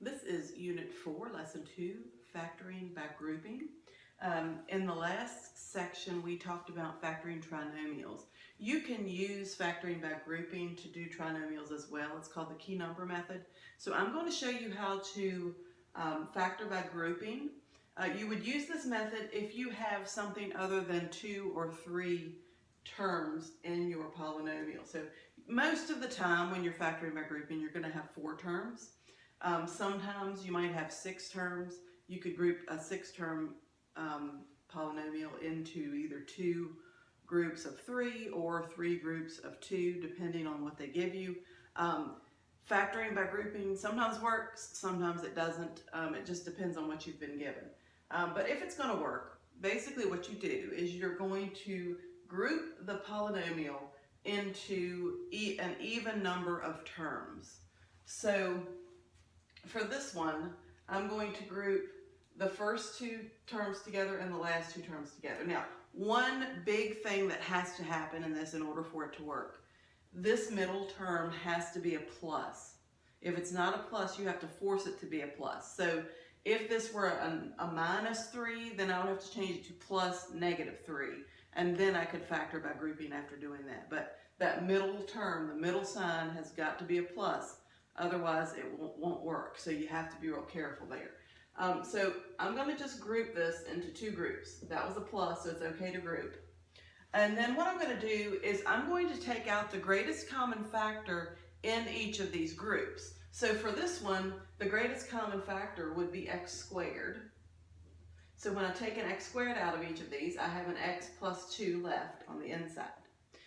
This is Unit 4, Lesson 2, Factoring by Grouping. In the last section, we talked about factoring trinomials. You can use factoring by grouping to do trinomials as well. It's called the key number method. So I'm going to show you how to factor by grouping. You would use this method if you have something other than 2 or 3 terms in your polynomial. So most of the time when you're factoring by grouping, you're going to have 4 terms. Sometimes you might have 6 terms. You could group a 6-term polynomial into either 2 groups of 3 or 3 groups of 2, depending on what they give you. Factoring by grouping sometimes works, sometimes it doesn't. It just depends on what you've been given. But if it's going to work, basically what you do is you're going to group the polynomial into an even number of terms. So for this one, I'm going to group the first 2 terms together and the last 2 terms together. Now, one big thing that has to happen in this in order for it to work, this middle term has to be a plus. If it's not a plus, you have to force it to be a plus. So if this were a minus 3, then I would have to change it to plus -3. And then I could factor by grouping after doing that. But that middle term, the middle sign, has got to be a plus. Otherwise, it won't work. So you have to be real careful there. So I'm going to just group this into 2 groups. That was a plus, so it's okay to group. And then what I'm going to do is I'm going to take out the greatest common factor in each of these groups. So for this one, the greatest common factor would be x squared. So when I take an x squared out of each of these, I have an x plus 2 left on the inside.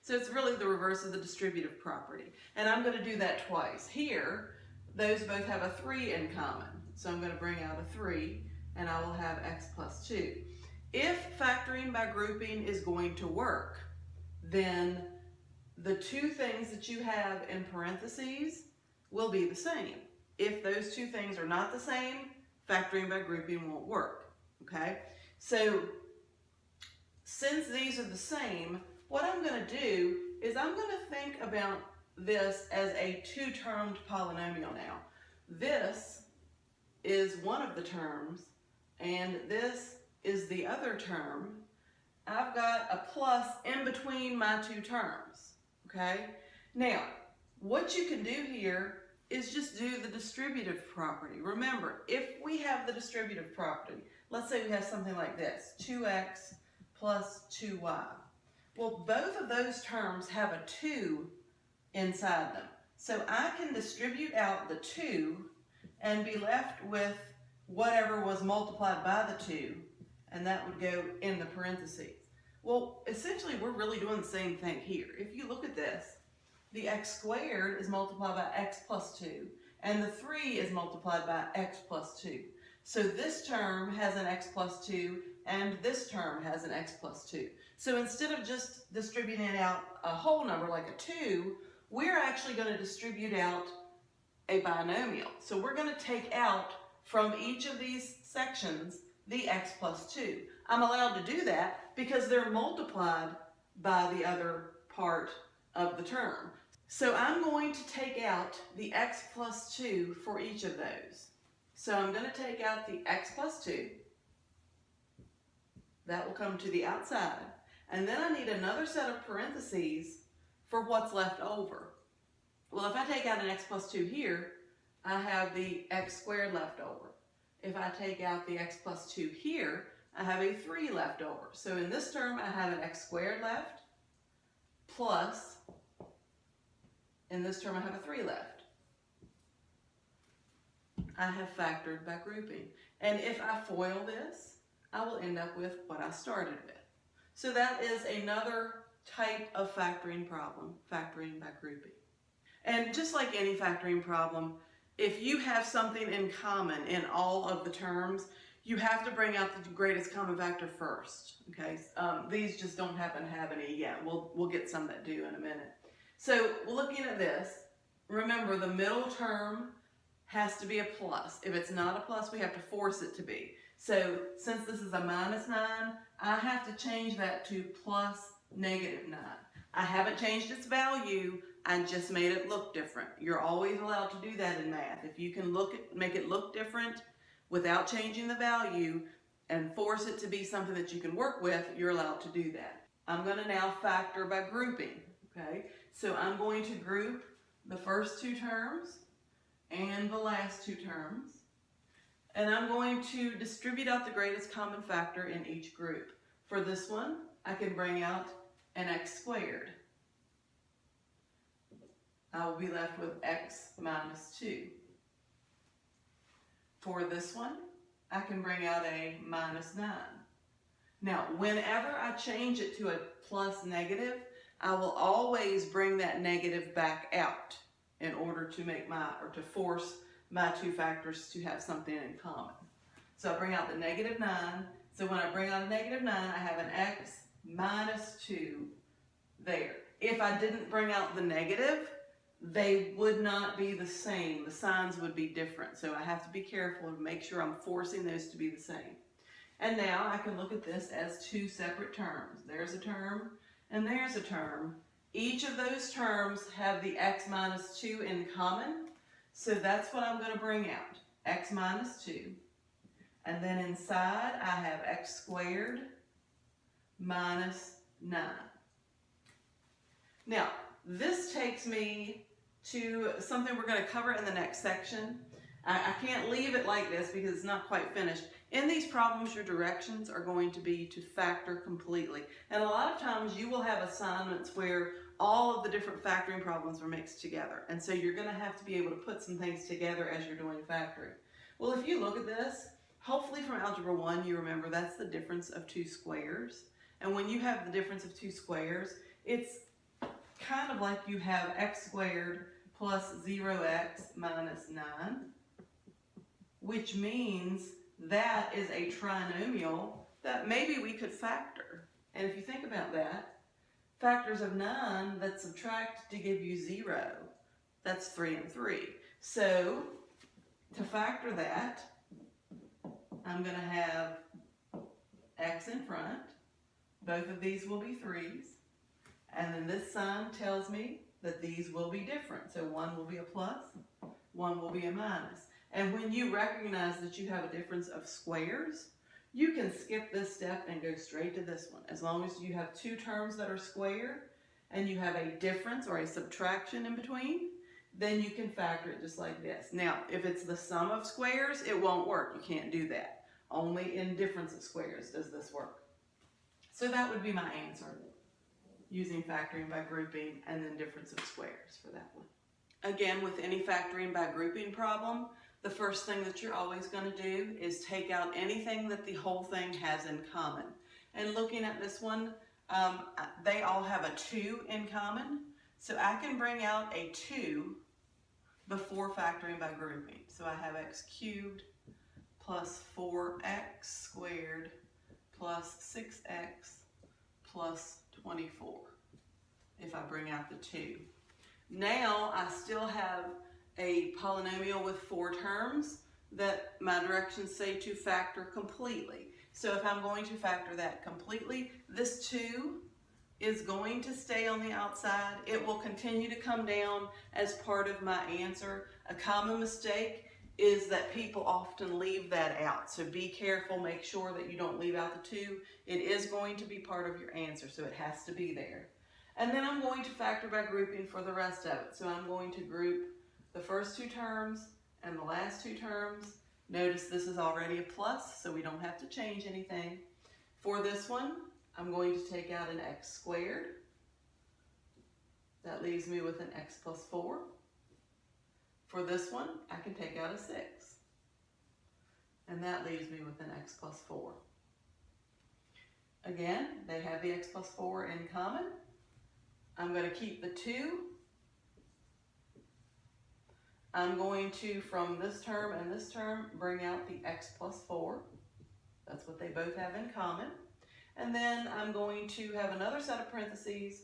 So it's really the reverse of the distributive property. And I'm going to do that twice. Here, those both have a 3 in common. So I'm going to bring out a 3, and I will have x plus 2. If factoring by grouping is going to work, then the 2 things that you have in parentheses will be the same. If those 2 things are not the same, factoring by grouping won't work. Okay? So since these are the same, what I'm going to do is I'm going to think about this as a 2-termed polynomial now. This is one of the terms, and this is the other term. I've got a plus in between my 2 terms. Okay? Now, what you can do here is just do the distributive property. Remember, if we have the distributive property, let's say we have something like this, 2x plus 2y. Well, both of those terms have a 2 inside them. So I can distribute out the 2 and be left with whatever was multiplied by the 2, and that would go in the parentheses. Well, essentially, we're really doing the same thing here. If you look at this, the x squared is multiplied by x plus 2, and the 3 is multiplied by x plus 2. So this term has an x plus 2, and this term has an x plus 2. So instead of just distributing out a whole number like a 2, we're actually going to distribute out a binomial. So we're going to take out from each of these sections the x plus 2. I'm allowed to do that because they're multiplied by the other part of the term. So I'm going to take out the x plus 2 for each of those. So I'm going to take out the x plus 2. That will come to the outside. And then I need another set of parentheses for what's left over. Well, if I take out an x plus 2 here, I have the x squared left over. If I take out the x plus 2 here, I have a 3 left over. So in this term, I have an x squared left, plus, in this term, I have a 3 left. I have factored by grouping. And if I FOIL this, I will end up with what I started with. So that is another type of factoring problem, factoring by grouping. And just like any factoring problem, if you have something in common in all of the terms, you have to bring out the greatest common factor first. Okay, these just don't happen to have any yet. We'll get some that do in a minute. So looking at this, remember the middle term has to be a plus. If it's not a plus, we have to force it to be. So since this is a -9, I have to change that to plus -9. I haven't changed its value, I just made it look different. You're always allowed to do that in math. If you can make it look different without changing the value and force it to be something that you can work with, you're allowed to do that. I'm going to now factor by grouping. Okay, so I'm going to group the first two terms and the last two terms, and I'm going to distribute out the greatest common factor in each group. For this one, I can bring out an x squared. I will be left with x minus 2. For this one, I can bring out a minus 9. Now, whenever I change it to a plus negative, I will always bring that negative back out in order to to force my two factors to have something in common. So I bring out the negative 9. So when I bring out a negative 9, I have an x minus 2 there. If I didn't bring out the negative, they would not be the same. The signs would be different. So I have to be careful to make sure I'm forcing those to be the same. And now I can look at this as two separate terms. There's a term and there's a term. Each of those terms have the x minus 2 in common. So that's what I'm going to bring out, x minus 2. And then inside I have x squared minus 9. Now, this takes me to something we're going to cover in the next section. I can't leave it like this because it's not quite finished. In these problems, your directions are going to be to factor completely. And a lot of times you will have assignments where all of the different factoring problems are mixed together. And so you're going to have to be able to put some things together as you're doing factoring. Well, if you look at this, hopefully from Algebra 1 you remember that's the difference of two squares. And when you have the difference of two squares, it's kind of like you have x squared plus 0x minus 9, which means that is a trinomial that maybe we could factor. And if you think about that, factors of 9 that subtract to give you 0, that's 3 and 3. So to factor that, I'm going to have x in front. Both of these will be 3's. And then this sign tells me that these will be different. So one will be a plus, one will be a minus. And when you recognize that you have a difference of squares, you can skip this step and go straight to this one. As long as you have two terms that are squared and you have a difference or a subtraction in between, then you can factor it just like this. Now, if it's the sum of squares, it won't work. You can't do that. Only in difference of squares does this work. So that would be my answer, using factoring by grouping and then difference of squares for that one. Again, with any factoring by grouping problem, the first thing that you're always going to do is take out anything that the whole thing has in common. And looking at this one, they all have a 2 in common. So I can bring out a 2 before factoring by grouping. So I have x cubed plus 4x squared plus 6x plus 24 if I bring out the 2. Now I still have a polynomial with 4 terms that my directions say to factor completely. So if I'm going to factor that completely, this 2 is going to stay on the outside. It will continue to come down as part of my answer. A common mistake is that people often leave that out. So be careful, make sure that you don't leave out the 2. It is going to be part of your answer, so it has to be there. And then I'm going to factor by grouping for the rest of it. So I'm going to group the first 2 terms and the last 2 terms. Notice this is already a plus, so we don't have to change anything. For this one, I'm going to take out an x squared. That leaves me with an x plus 4. For this one, I can take out a 6. And that leaves me with an x plus 4. Again, they have the x plus 4 in common. I'm going to keep the 2. I'm going to, from this term and this term, bring out the x plus 4. That's what they both have in common. And then I'm going to have another set of parentheses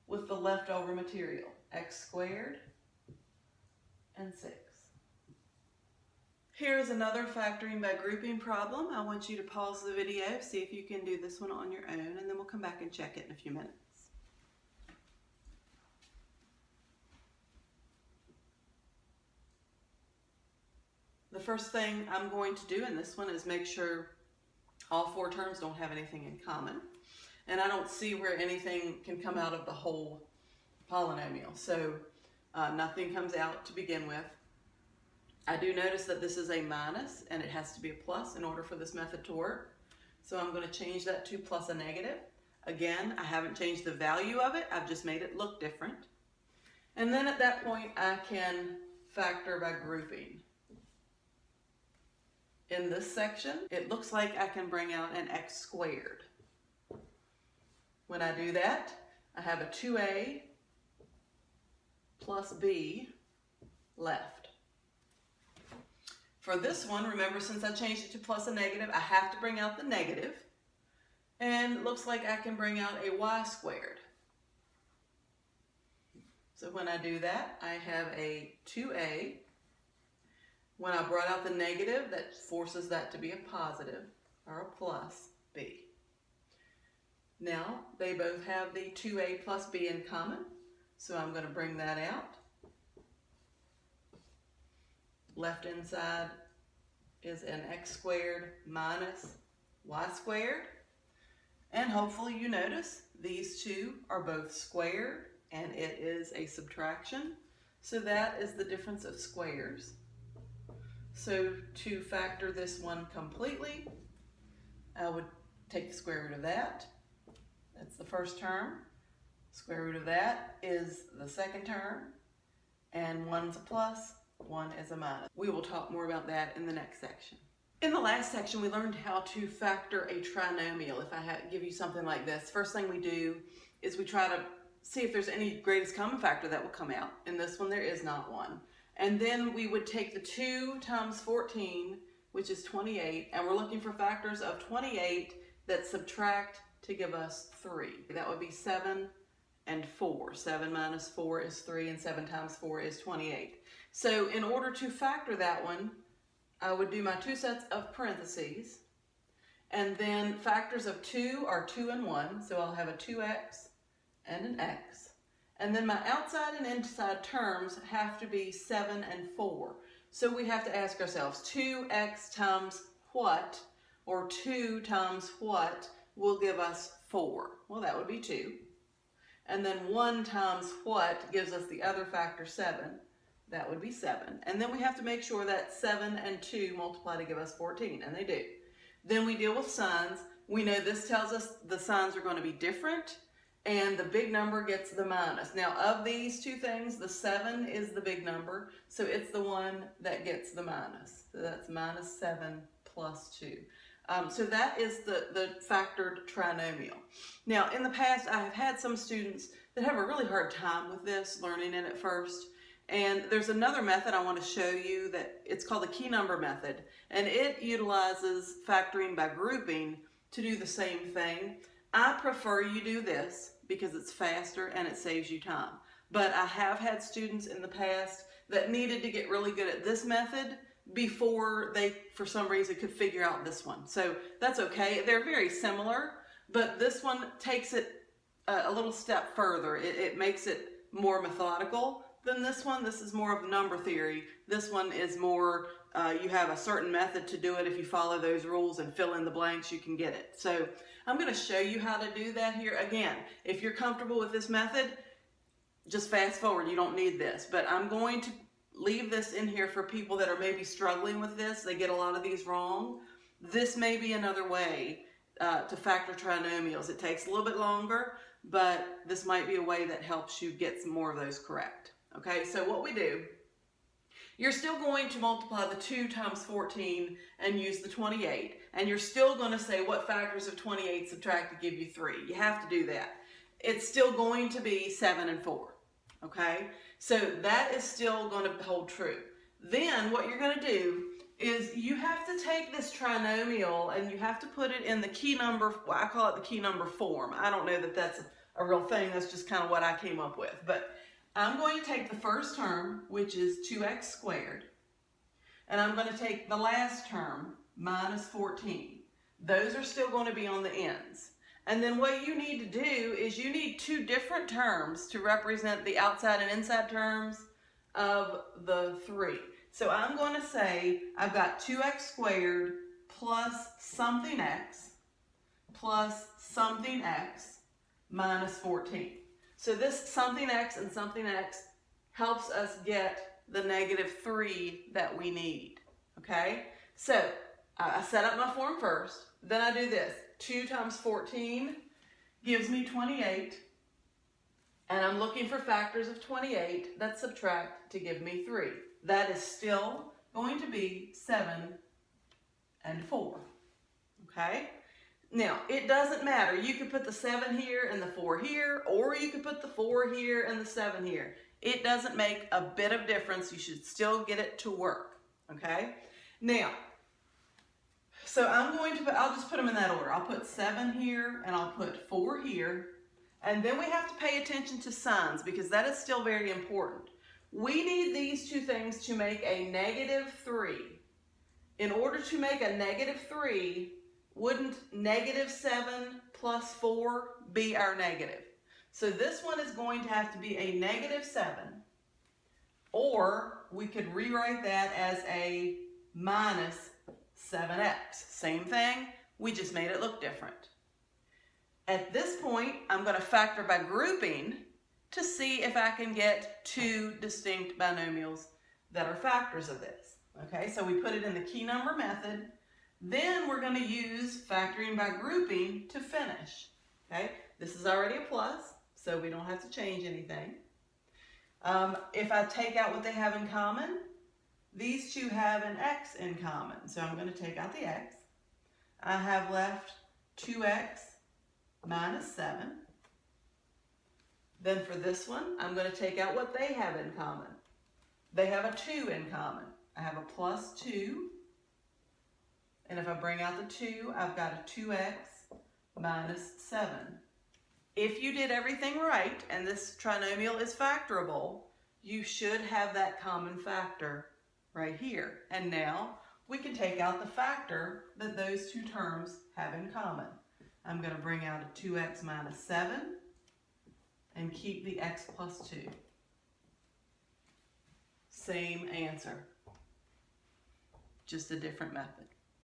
with the leftover material, x squared and 6. Here's another factoring by grouping problem. I want you to pause the video, see if you can do this one on your own, and then we'll come back and check it in a few minutes. the first thing I'm going to do in this one is make sure all four terms don't have anything in common. And I don't see where anything can come out of the whole polynomial. So nothing comes out to begin with. I do notice that this is a minus and it has to be a plus in order for this method to work. So I'm going to change that to plus a negative. Again, I haven't changed the value of it, I've just made it look different. And then at that point I can factor by grouping. In this section, it looks like I can bring out an x squared. When I do that, I have a 2a plus b left. For this one, remember, since I changed it to plus a negative, I have to bring out the negative. And it looks like I can bring out a y squared. So when I do that, I have a 2a. When I brought out the negative, that forces that to be a positive, or a plus b. Now, they both have the 2a plus b in common, so I'm going to bring that out. Left inside is an x squared minus y squared. And hopefully you notice these two are both squared and it is a subtraction. So that is the difference of squares. So to factor this one completely, I would take the square root of that. That's the first term. Square root of that is the second term. And one's a plus, one is a minus. We will talk more about that in the next section. In the last section, we learned how to factor a trinomial. If I give you something like this, first thing we do is we try to see if there's any greatest common factor that will come out. In this one, there is not one. And then we would take the 2 times 14, which is 28, and we're looking for factors of 28 that subtract to give us 3. That would be 7 and 4. 7 minus 4 is 3, and 7 times 4 is 28. So in order to factor that one, I would do my 2 sets of parentheses, and then factors of 2 are 2 and 1, so I'll have a 2x and an x. And then my outside and inside terms have to be 7 and 4. So we have to ask ourselves, 2x times what, or 2 times what will give us 4? Well, that would be 2. And then 1 times what gives us the other factor, 7. That would be 7. And then we have to make sure that 7 and 2 multiply to give us 14, and they do. Then we deal with signs. We know this tells us the signs are going to be different, and the big number gets the minus. Now, of these two things, the 7 is the big number, so it's the one that gets the minus. So that's minus 7 plus 2. So that is the factored trinomial. Now, in the past, I have had some students that have a really hard time with this, learning it at first. And there's another method I want to show you that it's called the key number method. And it utilizes factoring by grouping to do the same thing. I prefer you do this because it's faster and it saves you time. But I have had students in the past that needed to get really good at this method before they, for some reason, could figure out this one. So that's okay. They're very similar, but this one takes it a little step further. It makes it more methodical than this one. This is more of number theory. This one is more, you have a certain method to do it. If you follow those rules and fill in the blanks, you can get it. So I'm going to show you how to do that here. Again, if you're comfortable with this method, just fast forward. You don't need this. But I'm going to leave this in here for people that are maybe struggling with this. They get a lot of these wrong. This may be another way to factor trinomials. It takes a little bit longer, but this might be a way that helps you get some more of those correct. Okay, so what we do, you're still going to multiply the 2 times 14 and use the 28. And you're still going to say what factors of 28 subtract to give you 3. You have to do that. It's still going to be 7 and 4. Okay, so that is still going to hold true. Then what you're going to do is you have to take this trinomial and you have to put it in the key number, well, I call it the key number form. I don't know that that's a real thing. That's just kind of what I came up with. But I'm going to take the first term, which is 2x squared, and I'm going to take the last term, minus 14. Those are still going to be on the ends. And then what you need to do is you need 2 different terms to represent the outside and inside terms of the 3. So I'm going to say I've got 2x squared plus something x minus 14. So this something x and something x helps us get the -3 that we need, okay? So I set up my form first, then I do this. 2 times 14 gives me 28, and I'm looking for factors of 28 that subtract to give me 3. That is still going to be 7 and 4, okay? Now, it doesn't matter. You could put the 7 here and the 4 here, or you could put the 4 here and the 7 here. It doesn't make a bit of difference. You should still get it to work, okay? Now, so I'll just put them in that order. I'll put 7 here and I'll put 4 here. And then we have to pay attention to signs because that is still very important. We need these two things to make a -3. In order to make a -3, wouldn't -7 plus 4 be our negative? So this one is going to have to be a -7, or we could rewrite that as a minus 7x. Same thing, we just made it look different. At this point, I'm going to factor by grouping to see if I can get two distinct binomials that are factors of this. Okay, so we put it in the key number method. Then we're going to use factoring by grouping to finish. Okay, this is already a plus, so we don't have to change anything. If I take out what they have in common, these two have an x in common, so I'm going to take out the x. I have left 2x minus 7. Then for this one, I'm going to take out what they have in common. They have a 2 in common. I have a plus 2. And if I bring out the 2, I've got a 2x minus 7. If you did everything right, and this trinomial is factorable, you should have that common factor right here. And now we can take out the factor that those two terms have in common. I'm going to bring out a 2x minus 7 and keep the x plus 2. Same answer, just a different method.